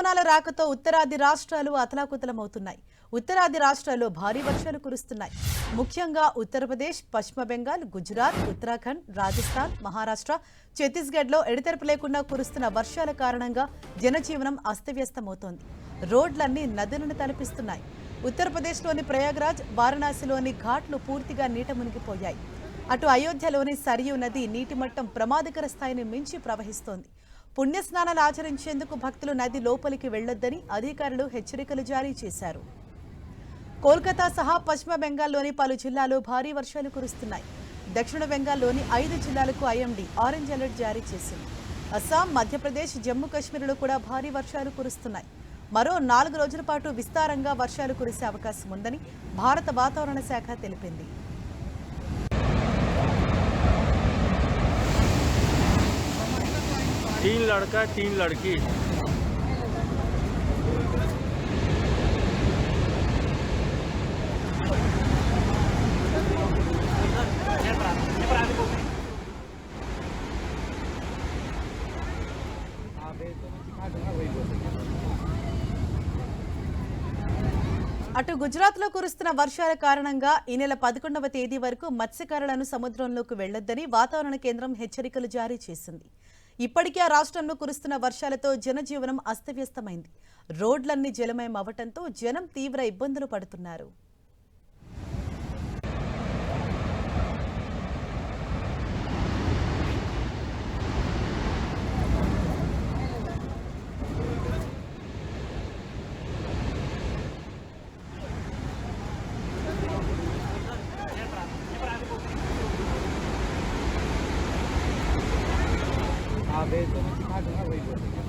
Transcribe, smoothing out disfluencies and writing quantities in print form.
రుతుపవనాల రాకతో ఉత్తరాది రాష్ట్రాలు అతలాకుతలమవుతున్నాయి. ఉత్తరాది రాష్ట్రాల్లో భారీ వర్షాలు కురుస్తున్నాయి. ముఖ్యంగా ఉత్తరప్రదేశ్, పశ్చిమ బెంగాల్, గుజరాత్, ఉత్తరాఖండ్, రాజస్థాన్, మహారాష్ట్ర, ఛత్తీస్గఢ్లో ఎడతెరపు లేకుండా కురుస్తున్న వర్షాల కారణంగా జనజీవనం అస్తవ్యస్తమవుతోంది. రోడ్లన్నీ నదులను తలపిస్తున్నాయి. ఉత్తరప్రదేశ్లోని ప్రయాగ్రాజ్, వారణాసిలోని ఘాట్లు పూర్తిగా నీట మునిగిపోయాయి. అటు అయోధ్యలోని సరియు నది నీటి మట్టం ప్రమాదకర స్థాయిని మించి ప్రవహిస్తోంది. పుణ్యస్నానాలు ఆచరించేందుకు భక్తులు నది లోపలికి వెళ్లొద్దని అధికారులు హెచ్చరికలు జారీ చేశారు. కోల్కతా సహా పశ్చిమ బెంగాల్లోని పలు జిల్లాల్లో భారీ వర్షాలు కురుస్తున్నాయి. దక్షిణ బెంగాల్లోని 5 జిల్లాలకు ఐఎండీ ఆరెంజ్ అలర్ట్ జారీ చేసింది. అస్సాం, మధ్యప్రదేశ్, జమ్మూ కాశ్మీర్లో కూడా భారీ వర్షాలు కురుస్తున్నాయి. మరో 4 రోజుల పాటు విస్తారంగా వర్షాలు కురిసే అవకాశం ఉందని భారత వాతావరణ శాఖ తెలిపింది. तीन लड़का 3 लड़की। అటు గుజరాత్లో కురుస్తున్న వర్షాల కారణంగా ఈ నెల 11వ తేదీ వరకు మత్స్యకారులను సముద్రంలోకి వెళ్లొద్దని వాతావరణ కేంద్రం హెచ్చరికలు జారీ చేసింది. ఇప్పటికే ఆ రాష్ట్రంలో కురుస్తున్న వర్షాలతో జనజీవనం అస్తవ్యస్తమైంది. రోడ్లన్నీ జలమయం అవ్వటంతో జనం తీవ్ర ఇబ్బందులు పడుతున్నారు. हाँ भेज दो, मैं सिखा दूंगा, वही बोल